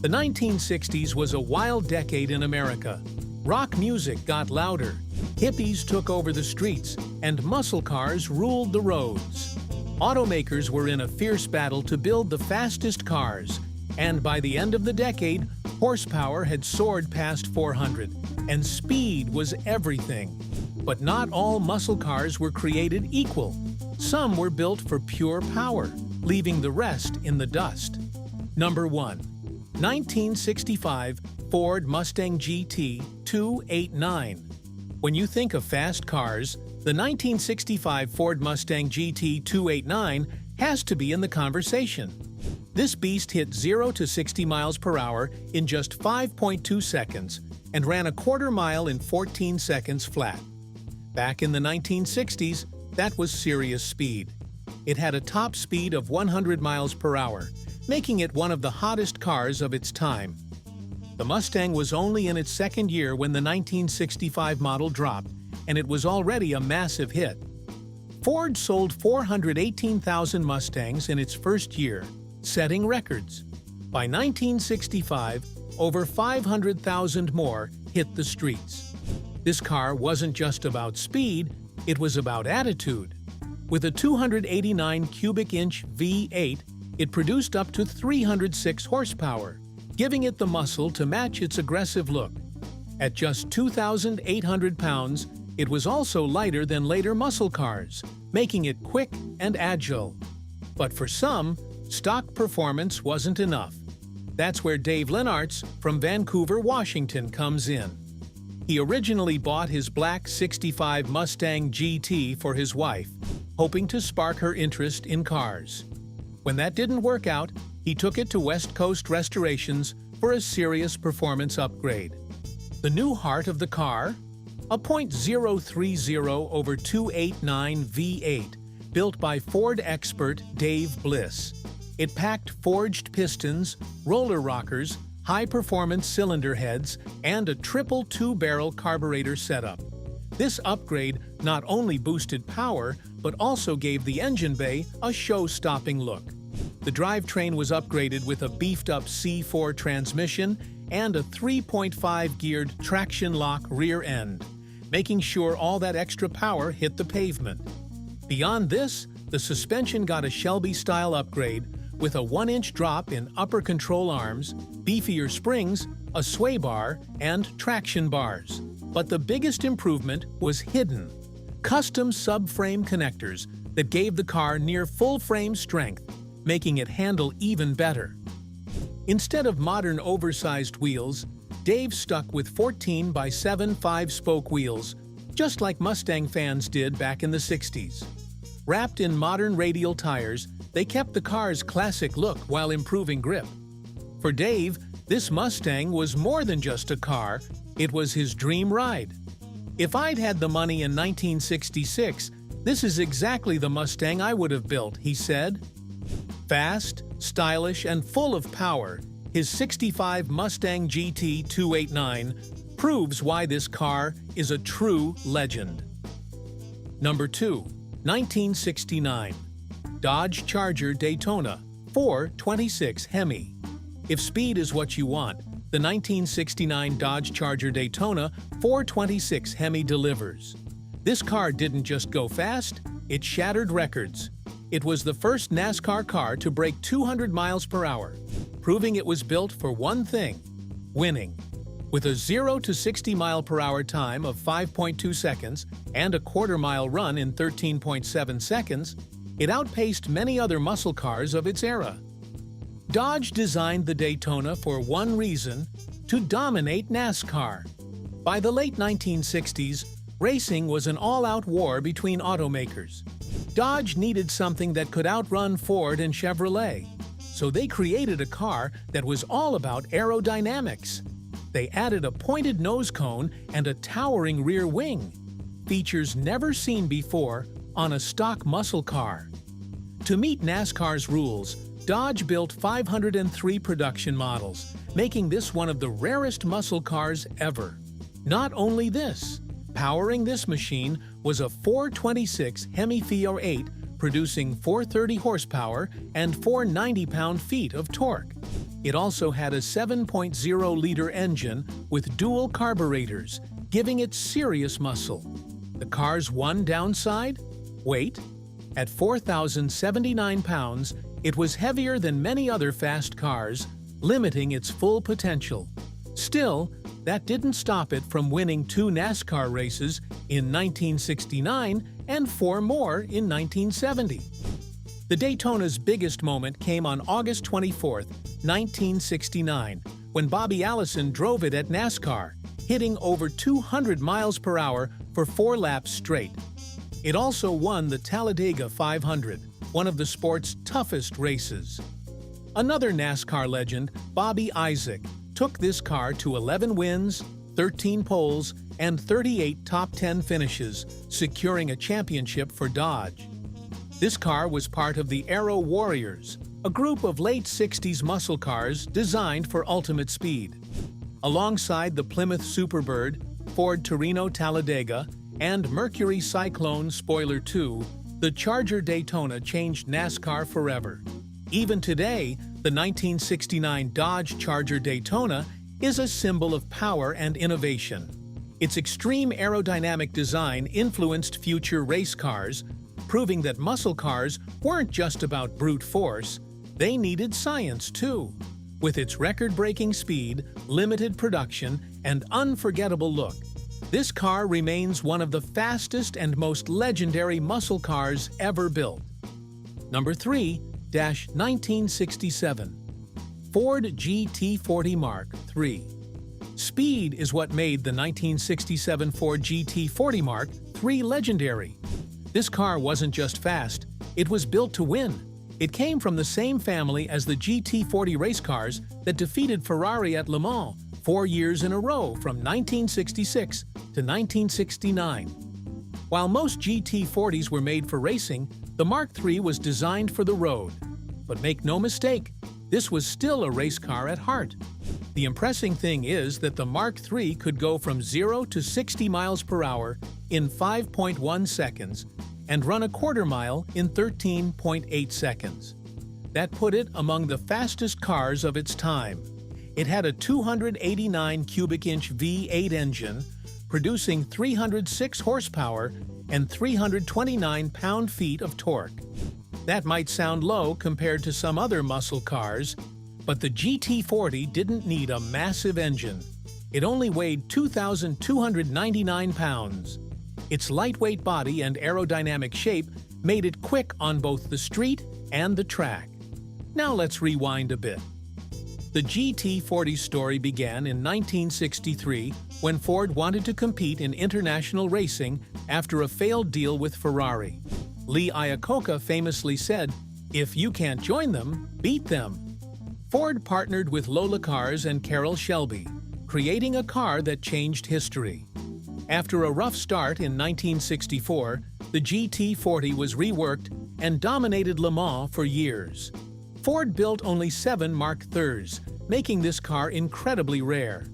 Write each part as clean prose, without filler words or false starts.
The 1960s was a wild decade in America. Rock music got louder, hippies took over the streets, and muscle cars ruled the roads. Automakers were in a fierce battle to build the fastest cars, and by the end of the decade, horsepower had soared past 400, and speed was everything. But not all muscle cars were created equal. Some were built for pure power, leaving the rest in the dust. Number 1. 1965 Ford Mustang GT 289. When you think of fast cars, the 1965 Ford Mustang GT 289 has to be in the conversation. This beast hit 0 to 60 miles per hour in just 5.2 seconds and ran a quarter mile in 14 seconds flat. Back in the 1960s, that was serious speed. It had a top speed of 100 miles per hour, making it one of the hottest cars of its time. The Mustang was only in its second year when the 1965 model dropped, and it was already a massive hit. Ford sold 418,000 Mustangs in its first year, setting records. By 1965, over 500,000 more hit the streets. This car wasn't just about speed, it was about attitude. With a 289 cubic inch V8, it produced up to 306 horsepower, giving it the muscle to match its aggressive look. At just 2,800 pounds, it was also lighter than later muscle cars, making it quick and agile. But for some, stock performance wasn't enough. That's where Dave Lenartz from Vancouver, Washington comes in. He originally bought his black '65 Mustang GT for his wife, hoping to spark her interest in cars. When that didn't work out, he took it to West Coast Restorations for a serious performance upgrade. The new heart of the car? A .030 over 289 V8, built by Ford expert Dave Bliss. It packed forged pistons, roller rockers, high-performance cylinder heads, and a triple two-barrel carburetor setup. This upgrade not only boosted power, but also gave the engine bay a show-stopping look. The drivetrain was upgraded with a beefed-up C4 transmission and a 3.5-geared traction-lock rear end, making sure all that extra power hit the pavement. Beyond this, the suspension got a Shelby-style upgrade with a 1-inch drop in upper control arms, beefier springs, a sway bar, and traction bars. But the biggest improvement was hidden: custom subframe connectors that gave the car near full-frame strength, making it handle even better. Instead of modern oversized wheels, Dave stuck with 14 by 7 5-spoke wheels, just like Mustang fans did back in the 60s. Wrapped in modern radial tires, they kept the car's classic look while improving grip. For Dave, this Mustang was more than just a car, it was his dream ride. "If I'd had the money in 1966, this is exactly the Mustang I would have built," he said. Fast, stylish, and full of power, his '65 Mustang GT 289 proves why this car is a true legend. Number 2. 1969 Dodge Charger Daytona 426 Hemi. If speed is what you want, the 1969 Dodge Charger Daytona 426 Hemi delivers. This car didn't just go fast, it shattered records. It was the first NASCAR car to break 200 miles per hour, proving it was built for one thing: winning. With a 0 to 60 mile per hour time of 5.2 seconds and a quarter-mile run in 13.7 seconds, it outpaced many other muscle cars of its era. Dodge designed the Daytona for one reason: to dominate NASCAR. By the late 1960s, racing was an all-out war between automakers. Dodge needed something that could outrun Ford and Chevrolet, so they created a car that was all about aerodynamics. They added a pointed nose cone and a towering rear wing, features never seen before on a stock muscle car. To meet NASCAR's rules, Dodge built 503 production models, making this one of the rarest muscle cars ever. Not only this, powering this machine was a 426 Hemi Theo 8, producing 430 horsepower and 490 pound-feet of torque. It also had a 7.0-liter engine with dual carburetors, giving it serious muscle. The car's one downside? Weight. At 4,079 pounds, it was heavier than many other fast cars, limiting its full potential. Still, that didn't stop it from winning 2 NASCAR races in 1969 and 4 more in 1970. The Daytona's biggest moment came on August 24, 1969, when Bobby Allison drove it at NASCAR, hitting over 200 miles per hour for 4 laps straight. It also won the Talladega 500, one of the sport's toughest races. Another NASCAR legend, Bobby Isaac, took this car to 11 wins, 13 poles, and 38 top 10 finishes, securing a championship for Dodge. This car was part of the Aero Warriors, a group of late 60s muscle cars designed for ultimate speed. Alongside the Plymouth Superbird, Ford Torino Talladega, and Mercury Cyclone Spoiler 2, the Charger Daytona changed NASCAR forever. Even today, the 1969 Dodge Charger Daytona is a symbol of power and innovation. Its extreme aerodynamic design influenced future race cars, proving that muscle cars weren't just about brute force, they needed science too. With its record-breaking speed, limited production, and unforgettable look, this car remains one of the fastest and most legendary muscle cars ever built. Number 3, 1967. Ford GT40 Mark III. Speed is what made the 1967 Ford GT40 Mark III legendary. This car wasn't just fast, it was built to win. It came from the same family as the GT40 race cars that defeated Ferrari at Le Mans 4 years in a row from 1966 to 1969. While most GT40s were made for racing, the Mark III was designed for the road. But make no mistake, this was still a race car at heart. The impressive thing is that the Mark III could go from 0 to 60 miles per hour in 5.1 seconds and run a quarter mile in 13.8 seconds. That put it among the fastest cars of its time. It had a 289 cubic inch V8 engine, producing 306 horsepower and 329 pound-feet of torque. That might sound low compared to some other muscle cars, but the GT40 didn't need a massive engine. It only weighed 2,299 pounds. Its lightweight body and aerodynamic shape made it quick on both the street and the track. Now let's rewind a bit. The GT40 story began in 1963 when Ford wanted to compete in international racing after a failed deal with Ferrari. Lee Iacocca famously said, "If you can't join them, beat them." Ford partnered with Lola Cars and Carroll Shelby, creating a car that changed history. After a rough start in 1964, the GT40 was reworked and dominated Le Mans for years. Ford built only 7 Mark IIIs, making this car incredibly rare.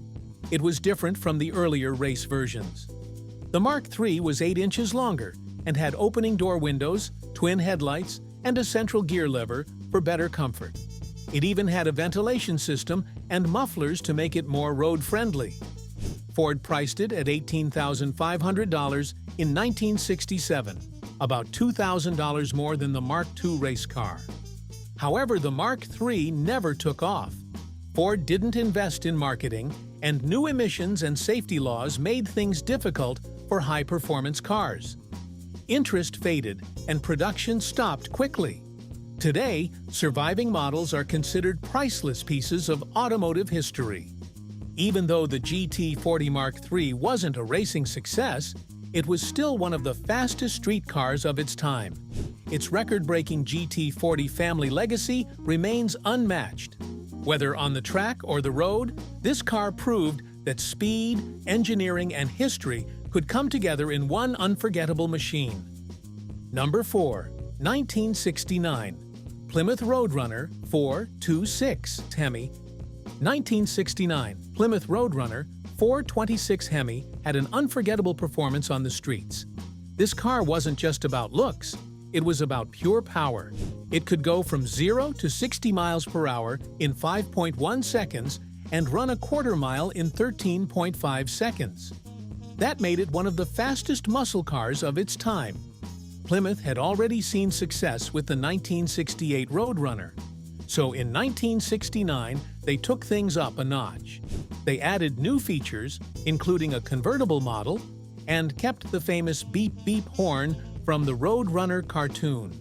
It was different from the earlier race versions. The Mark III was 8 inches longer and had opening door windows, twin headlights, and a central gear lever for better comfort. It even had a ventilation system and mufflers to make it more road-friendly. Ford priced it at $18,500 in 1967, about $2,000 more than the Mark II race car. However, the Mark III never took off. Ford didn't invest in marketing, and new emissions and safety laws made things difficult for high-performance cars. Interest faded, and production stopped quickly. Today, surviving models are considered priceless pieces of automotive history. Even though the GT40 Mark III wasn't a racing success, it was still one of the fastest street cars of its time. Its record-breaking GT40 family legacy remains unmatched. Whether on the track or the road, this car proved that speed, engineering, and history could come together in one unforgettable machine. Number 4. 1969. Plymouth Roadrunner 426 Hemi. 1969 Plymouth Roadrunner 426 Hemi had an unforgettable performance on the streets. This car wasn't just about looks, It was about pure power. It could go from 0 to 60 miles per hour in 5.1 seconds and run a quarter mile in 13.5 seconds. That made it one of the fastest muscle cars of its time. Plymouth had already seen success with the 1968 Roadrunner. So in 1969, they took things up a notch. They added new features, including a convertible model, and kept the famous beep-beep horn from the Roadrunner cartoon.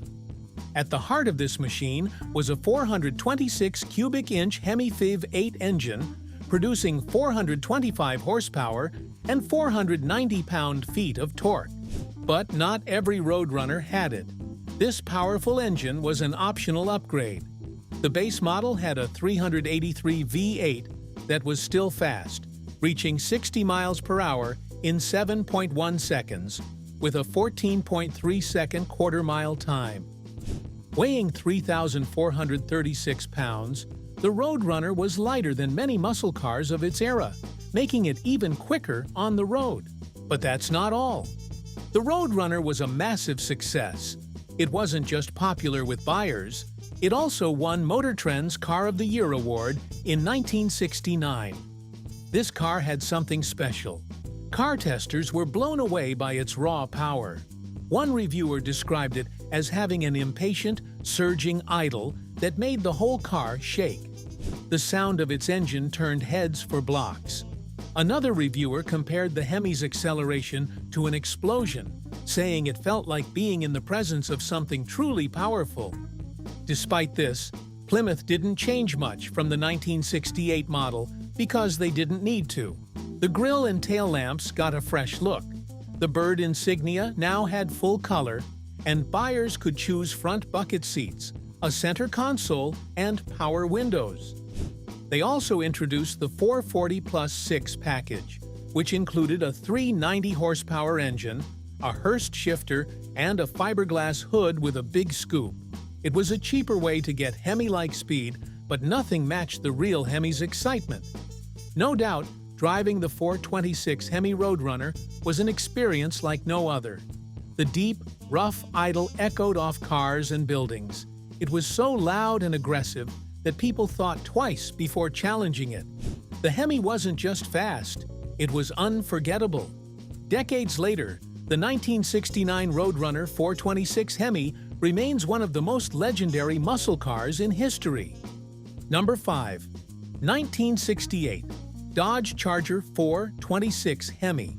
At the heart of this machine was a 426 cubic inch Hemi Fiv 8 engine, producing 425 horsepower and 490 pound-feet of torque. But not every Roadrunner had it. This powerful engine was an optional upgrade. The base model had a 383 V8 that was still fast, reaching 60 miles per hour in 7.1 seconds, with a 14.3-second quarter-mile time. Weighing 3,436 pounds, the Roadrunner was lighter than many muscle cars of its era, making it even quicker on the road. But that's not all. The Roadrunner was a massive success. It wasn't just popular with buyers, it also won Motor Trend's Car of the Year award in 1969. This car had something special. Car testers were blown away by its raw power. One reviewer described it as having an impatient, surging idle that made the whole car shake. The sound of its engine turned heads for blocks. Another reviewer compared the Hemi's acceleration to an explosion, saying it felt like being in the presence of something truly powerful. Despite this, Plymouth didn't change much from the 1968 model because they didn't need to. The grille and tail lamps got a fresh look. The bird insignia now had full color, and buyers could choose front bucket seats, a center console, and power windows. They also introduced the 440 Plus 6 package, which included a 390 horsepower engine, a Hurst shifter, and a fiberglass hood with a big scoop. It was a cheaper way to get Hemi-like speed, but nothing matched the real Hemi's excitement. No doubt, driving the 426 Hemi Roadrunner was an experience like no other. The deep, rough idle echoed off cars and buildings. It was so loud and aggressive that people thought twice before challenging it. The Hemi wasn't just fast, it was unforgettable. Decades later, the 1969 Roadrunner 426 Hemi remains one of the most legendary muscle cars in history. Number 5. 1968 Dodge Charger 426 Hemi.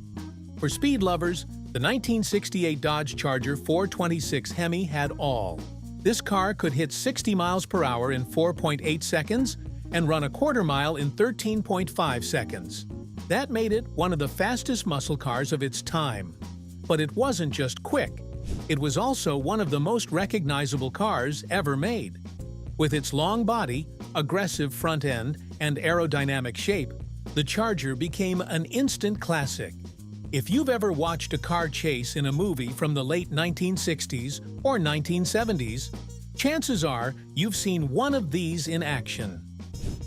For speed lovers, the 1968 Dodge Charger 426 Hemi had all. This car could hit 60 miles per hour in 4.8 seconds and run a quarter mile in 13.5 seconds. That made it one of the fastest muscle cars of its time. But it wasn't just quick. It was also one of the most recognizable cars ever made. With its long body, aggressive front end, and aerodynamic shape, the Charger became an instant classic. If you've ever watched a car chase in a movie from the late 1960s or 1970s, chances are you've seen one of these in action.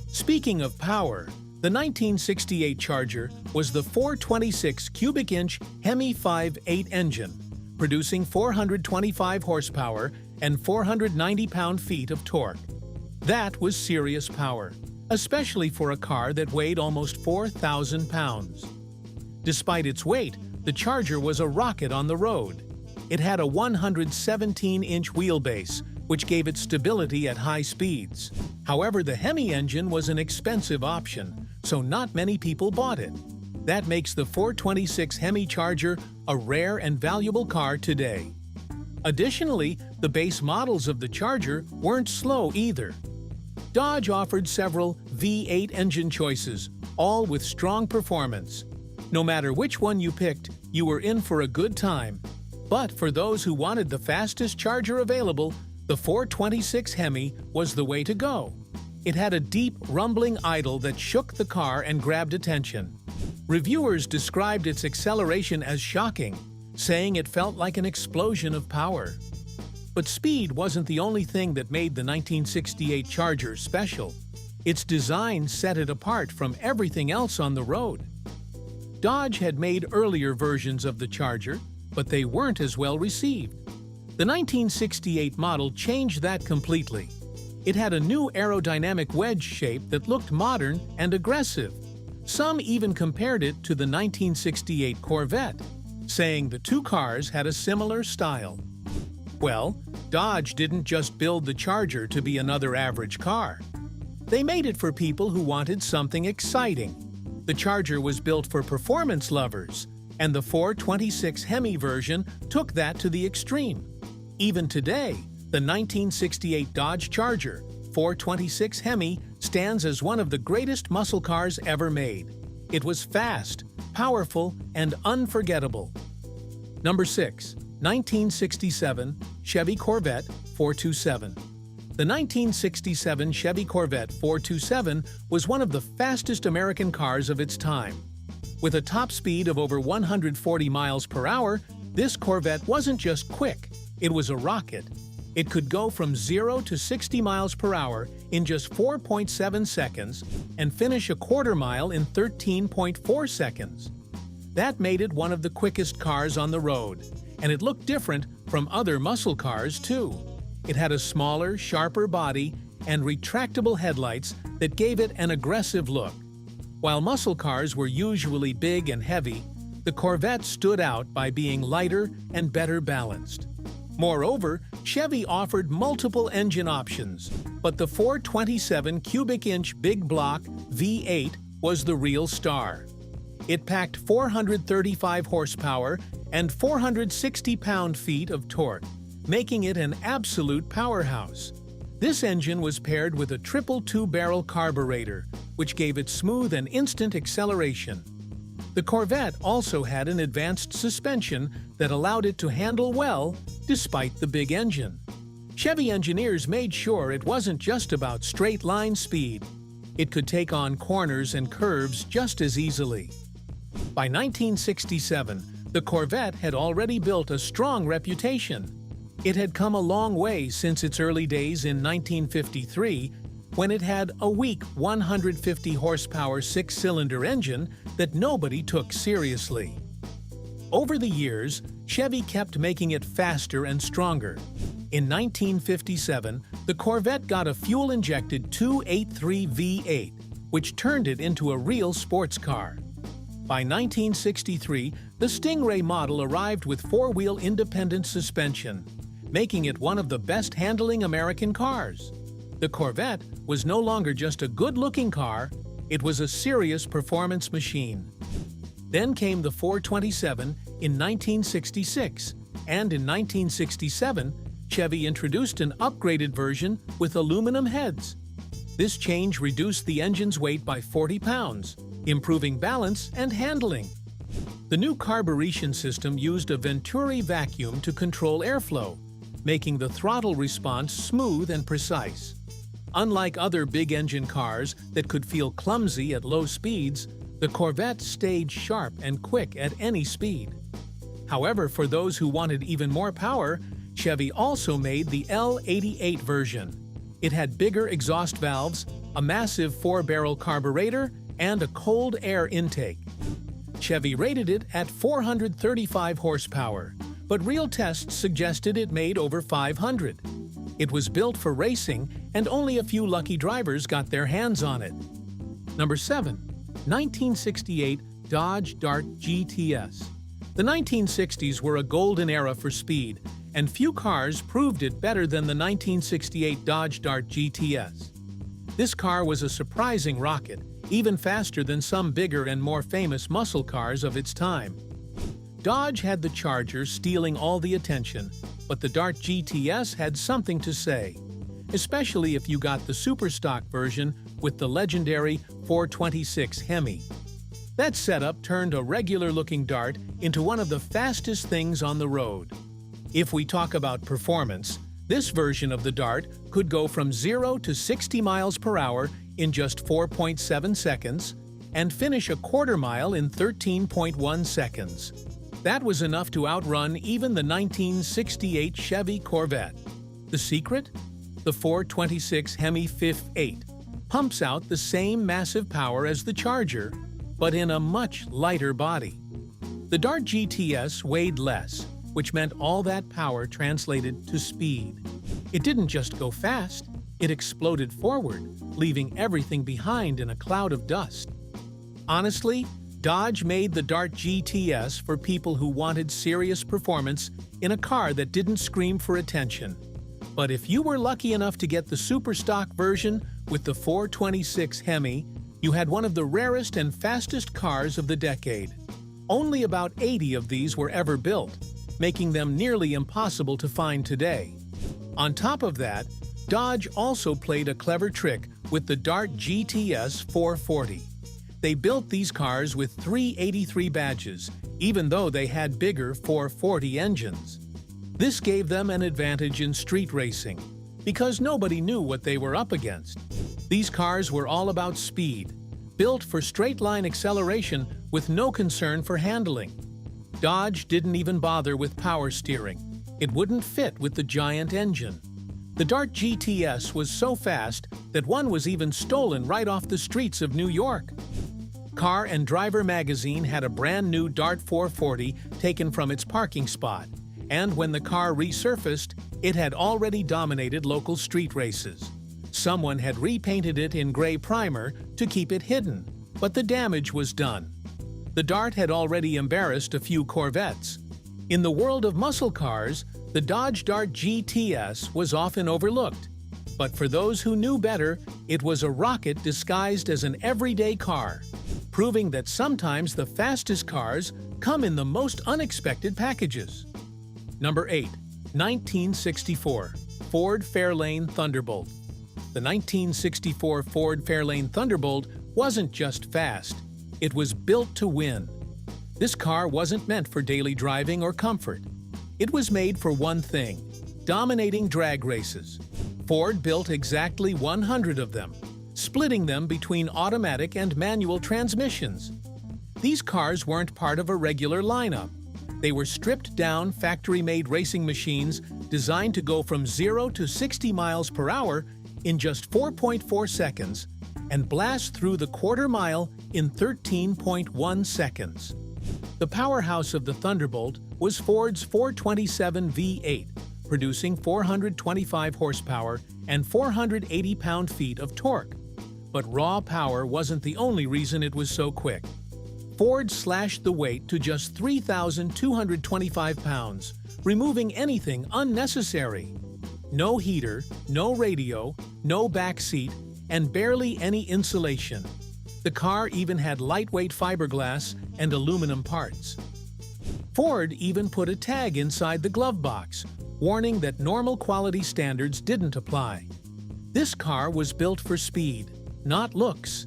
Speaking of power, the 1968 Charger was the 426 cubic inch Hemi Fiv 8 engine, producing 425 horsepower and 490 pound-feet of torque. That was serious power, especially for a car that weighed almost 4,000 pounds. Despite its weight, the Charger was a rocket on the road. It had a 117-inch wheelbase, which gave it stability at high speeds. However, the Hemi engine was an expensive option, so not many people bought it. That makes the 426 Hemi Charger a rare and valuable car today. Additionally, the base models of the Charger weren't slow either. Dodge offered several V8 engine choices, all with strong performance. No matter which one you picked, you were in for a good time. But for those who wanted the fastest Charger available, the 426 Hemi was the way to go. It had a deep, rumbling idle that shook the car and grabbed attention. Reviewers described its acceleration as shocking, saying it felt like an explosion of power. But speed wasn't the only thing that made the 1968 Charger special. Its design set it apart from everything else on the road. Dodge had made earlier versions of the Charger, but they weren't as well received. The 1968 model changed that completely. It had a new aerodynamic wedge shape that looked modern and aggressive. Some even compared it to the 1968 Corvette, saying the two cars had a similar style. Well, Dodge didn't just build the Charger to be another average car. They made it for people who wanted something exciting. The Charger was built for performance lovers, and the 426 Hemi version took that to the extreme. Even today, the 1968 Dodge Charger 426 Hemi stands as one of the greatest muscle cars ever made. It was fast, powerful, and unforgettable. Number 6. 1967 Chevy Corvette 427. The 1967 Chevy Corvette 427 was one of the fastest American cars of its time. With a top speed of over 140 miles per hour, this Corvette wasn't just quick, it was a rocket. It could go from 0 to 60 miles per hour in just 4.7 seconds and finish a quarter mile in 13.4 seconds. That made it one of the quickest cars on the road, and it looked different from other muscle cars too. It had a smaller, sharper body and retractable headlights that gave it an aggressive look. While muscle cars were usually big and heavy, the Corvette stood out by being lighter and better balanced. Moreover, Chevy offered multiple engine options, but the 427 cubic-inch big block V8 was the real star. It packed 435 horsepower and 460 pound-feet of torque, making it an absolute powerhouse. This engine was paired with a triple two-barrel carburetor, which gave it smooth and instant acceleration. The Corvette also had an advanced suspension that allowed it to handle well despite the big engine. Chevy engineers made sure it wasn't just about straight-line speed. It could take on corners and curves just as easily. By 1967, the Corvette had already built a strong reputation. It had come a long way since its early days in 1953, when it had a weak 150 horsepower six-cylinder engine that nobody took seriously. Over the years, Chevy kept making it faster and stronger. In 1957, the Corvette got a fuel-injected 283 V8, which turned it into a real sports car. By 1963, the Stingray model arrived with four-wheel independent suspension, making it one of the best-handling American cars. The Corvette was no longer just a good-looking car, it was a serious performance machine. Then came the 427 in 1966, and in 1967, Chevy introduced an upgraded version with aluminum heads. This change reduced the engine's weight by 40 pounds, improving balance and handling. The new carburation system used a Venturi vacuum to control airflow, making the throttle response smooth and precise. Unlike other big-engine cars that could feel clumsy at low speeds, the Corvette stayed sharp and quick at any speed. However, for those who wanted even more power, Chevy also made the L88 version. It had bigger exhaust valves, a massive four-barrel carburetor, and a cold air intake. Chevy rated it at 435 horsepower, but real tests suggested it made over 500. It was built for racing, and only a few lucky drivers got their hands on it. Number 7. 1968 Dodge Dart GTS. The 1960s were a golden era for speed, and few cars proved it better than the 1968 Dodge Dart GTS. This car was a surprising rocket, even faster than some bigger and more famous muscle cars of its time. Dodge had the Charger stealing all the attention, but the Dart GTS had something to say, especially if you got the superstock version with the legendary 426 Hemi. That setup turned a regular-looking Dart into one of the fastest things on the road. If we talk about performance, this version of the Dart could go from 0 to 60 miles per hour in just 4.7 seconds and finish a quarter mile in 13.1 seconds. That was enough to outrun even the 1968 Chevy Corvette. The secret? The 426 Hemi 58 pumps out the same massive power as the Charger, but in a much lighter body. The Dart GTS weighed less, which meant all that power translated to speed. It didn't just go fast, it exploded forward, leaving everything behind in a cloud of dust. Honestly, Dodge made the Dart GTS for people who wanted serious performance in a car that didn't scream for attention. But if you were lucky enough to get the super stock version with the 426 Hemi, you had one of the rarest and fastest cars of the decade. Only about 80 of these were ever built, making them nearly impossible to find today. On top of that, Dodge also played a clever trick with the Dart GTS 440. They built these cars with 383 badges, even though they had bigger 440 engines. This gave them an advantage in street racing, because nobody knew what they were up against. These cars were all about speed, built for straight-line acceleration with no concern for handling. Dodge didn't even bother with power steering. It wouldn't fit with the giant engine. The Dart GTS was so fast that one was even stolen right off the streets of New York. Car and Driver magazine had a brand new Dart 440 taken from its parking spot, and when the car resurfaced, it had already dominated local street races. Someone had repainted it in gray primer to keep it hidden, but the damage was done. The Dart had already embarrassed a few Corvettes. In the world of muscle cars, the Dodge Dart GTS was often overlooked. But for those who knew better, it was a rocket disguised as an everyday car, proving that sometimes the fastest cars come in the most unexpected packages. Number 8. 1964 Ford Fairlane Thunderbolt. The 1964 Ford Fairlane Thunderbolt wasn't just fast, it was built to win. This car wasn't meant for daily driving or comfort. It was made for one thing: dominating drag races. Ford built exactly 100 of them, splitting them between automatic and manual transmissions. These cars weren't part of a regular lineup. They were stripped-down, factory-made racing machines designed to go from 0 to 60 miles per hour in just 4.4 seconds and blast through the quarter mile in 13.1 seconds. The powerhouse of the Thunderbolt was Ford's 427 V8, producing 425 horsepower and 480 pound-feet of torque. But raw power wasn't the only reason it was so quick. Ford slashed the weight to just 3,225 pounds, removing anything unnecessary. No heater, no radio, no back seat, and barely any insulation. The car even had lightweight fiberglass and aluminum parts. Ford even put a tag inside the glove box, warning that normal quality standards didn't apply. This car was built for speed, not looks.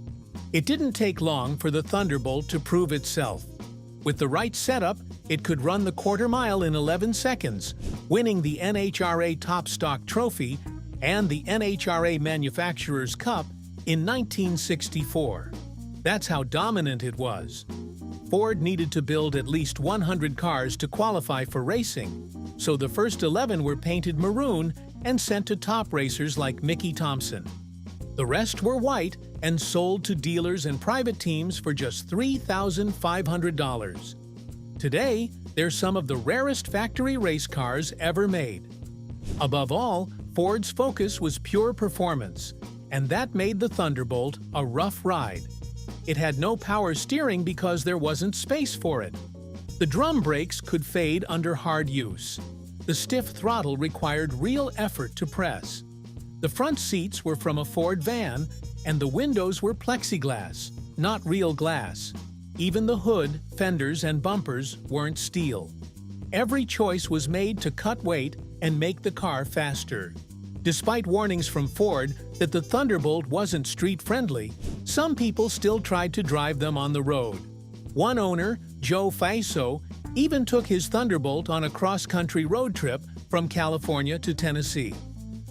It didn't take long for the Thunderbolt to prove itself. With the right setup, it could run the quarter mile in 11 seconds, winning the NHRA Top Stock Trophy and the NHRA Manufacturers' Cup in 1964. That's how dominant it was. Ford needed to build at least 100 cars to qualify for racing, so the first 11 were painted maroon and sent to top racers like Mickey Thompson. The rest were white and sold to dealers and private teams for just $3,500. Today, they're some of the rarest factory race cars ever made. Above all, Ford's focus was pure performance, and that made the Thunderbolt a rough ride. It had no power steering because there wasn't space for it. The drum brakes could fade under hard use. The stiff throttle required real effort to press. The front seats were from a Ford van, and the windows were plexiglass, not real glass. Even the hood, fenders, and bumpers weren't steel. Every choice was made to cut weight and make the car faster. Despite warnings from Ford that the Thunderbolt wasn't street-friendly, some people still tried to drive them on the road. One owner, Joe Faiso, even took his Thunderbolt on a cross-country road trip from California to Tennessee.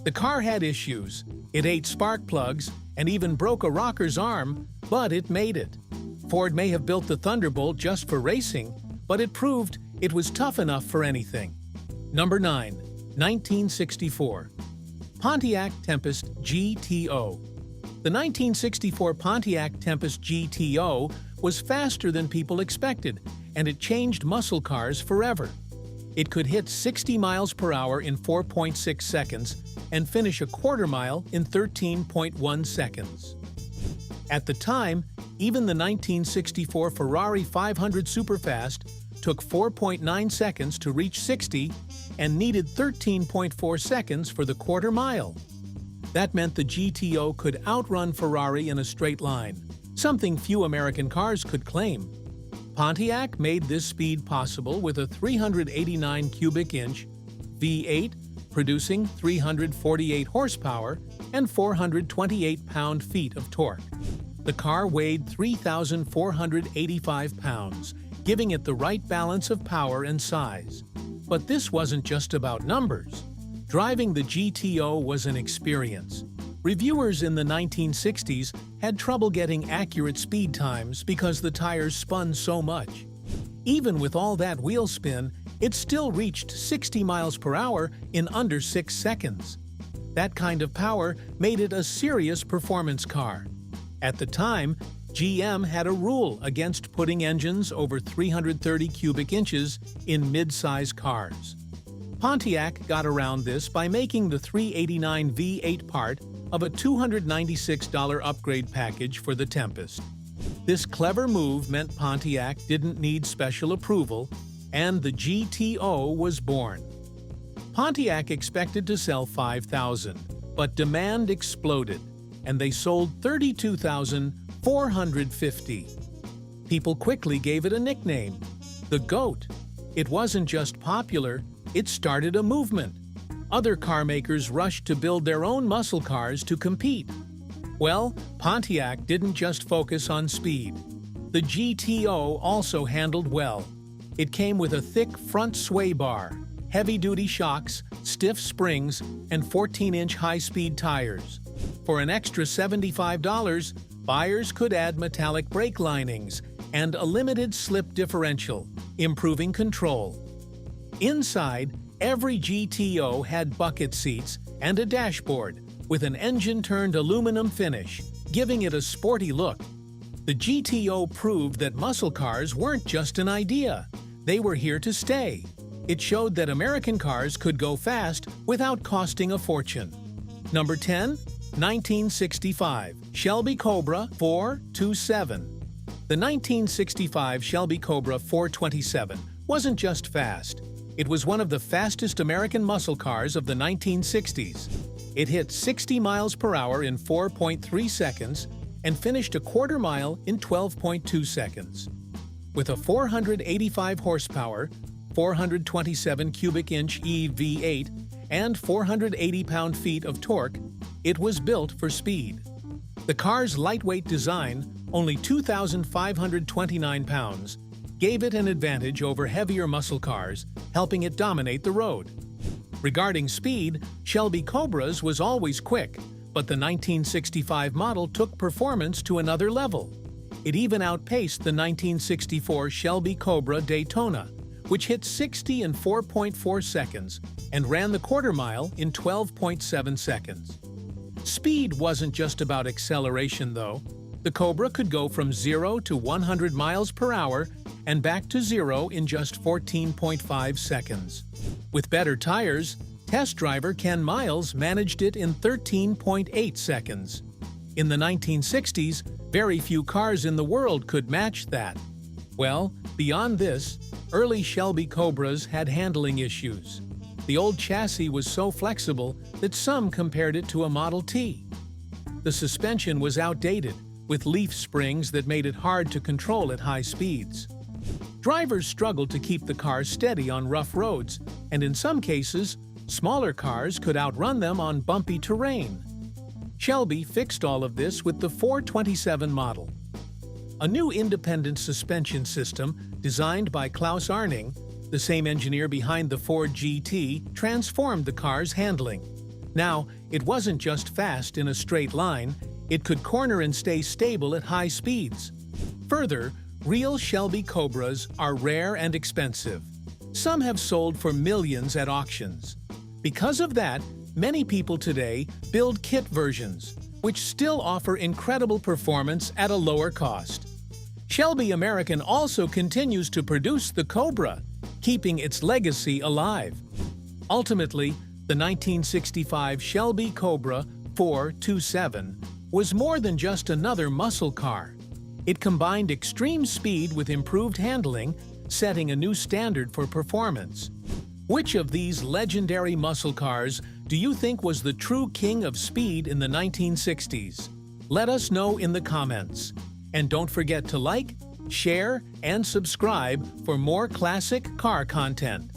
The car had issues. It ate spark plugs and even broke a rocker's arm, but it made it. Ford may have built the Thunderbolt just for racing, but it proved it was tough enough for anything. Number 9. 1964 Pontiac Tempest GTO. The 1964 Pontiac Tempest GTO was faster than people expected, and it changed muscle cars forever. It could hit 60 miles per hour in 4.6 seconds and finish a quarter mile in 13.1 seconds. At the time, even the 1964 Ferrari 500 Superfast took 4.9 seconds to reach 60 and needed 13.4 seconds for the quarter mile. That meant the GTO could outrun Ferrari in a straight line, something few American cars could claim. Pontiac made this speed possible with a 389 cubic inch V8 producing 348 horsepower and 428 pound-feet of torque. The car weighed 3,485 pounds, giving it the right balance of power and size. But this wasn't just about numbers. Driving the GTO was an experience. Reviewers in the 1960s had trouble getting accurate speed times because the tires spun so much. Even with all that wheel spin, it still reached 60 miles per hour in under 6 seconds. That kind of power made it a serious performance car. At the time, GM had a rule against putting engines over 330 cubic inches in mid-size cars. Pontiac got around this by making the 389 V8 part of a $296 upgrade package for the Tempest. This clever move meant Pontiac didn't need special approval, and the GTO was born. Pontiac expected to sell 5,000, but demand exploded, and they sold 32,450. People quickly gave it a nickname, the GOAT. It wasn't just popular, it started a movement. Other car makers rushed to build their own muscle cars to compete. Well, Pontiac didn't just focus on speed. The GTO also handled well. It came with a thick front sway bar, heavy-duty shocks, stiff springs, and 14-inch high-speed tires. For an extra $75, buyers could add metallic brake linings and a limited slip differential, improving control. Inside, every GTO had bucket seats and a dashboard with an engine-turned aluminum finish, giving it a sporty look. The GTO proved that muscle cars weren't just an idea. They were here to stay. It showed that American cars could go fast without costing a fortune. Number 10. 1965 Shelby Cobra 427. The 1965 Shelby Cobra 427 wasn't just fast. It was one of the fastest American muscle cars of the 1960s. It hit 60 miles per hour in 4.3 seconds and finished a quarter mile in 12.2 seconds. With a 485 horsepower, 427 cubic inch EV8, and 480 pound-feet of torque, it was built for speed. The car's lightweight design, only 2,529 pounds, gave it an advantage over heavier muscle cars, helping it dominate the road. Regarding speed, Shelby Cobra's was always quick, but the 1965 model took performance to another level. It even outpaced the 1964 Shelby Cobra Daytona, which hit 60 in 4.4 seconds and ran the quarter mile in 12.7 seconds. Speed wasn't just about acceleration, though. The Cobra could go from 0 to 100 miles per hour and back to 0 in just 14.5 seconds. With better tires, test driver Ken Miles managed it in 13.8 seconds. In the 1960s, very few cars in the world could match that. Well, beyond this, early Shelby Cobras had handling issues. The old chassis was so flexible that some compared it to a Model T. The suspension was outdated, with leaf springs that made it hard to control at high speeds. Drivers struggled to keep the car steady on rough roads, and in some cases, smaller cars could outrun them on bumpy terrain. Shelby fixed all of this with the 427 model. A new independent suspension system, designed by Klaus Arning, the same engineer behind the Ford GT, transformed the car's handling. Now, it wasn't just fast in a straight line, it could corner and stay stable at high speeds. Further, real Shelby Cobras are rare and expensive. Some have sold for millions at auctions. Because of that, many people today build kit versions, which still offer incredible performance at a lower cost. Shelby American also continues to produce the Cobra. keeping its legacy alive. Ultimately, the 1965 Shelby Cobra 427 was more than just another muscle car. It combined extreme speed with improved handling, setting a new standard for performance. Which of these legendary muscle cars do you think was the true king of speed in the 1960s? Let us know in the comments. And don't forget to like, share, and subscribe for more classic car content.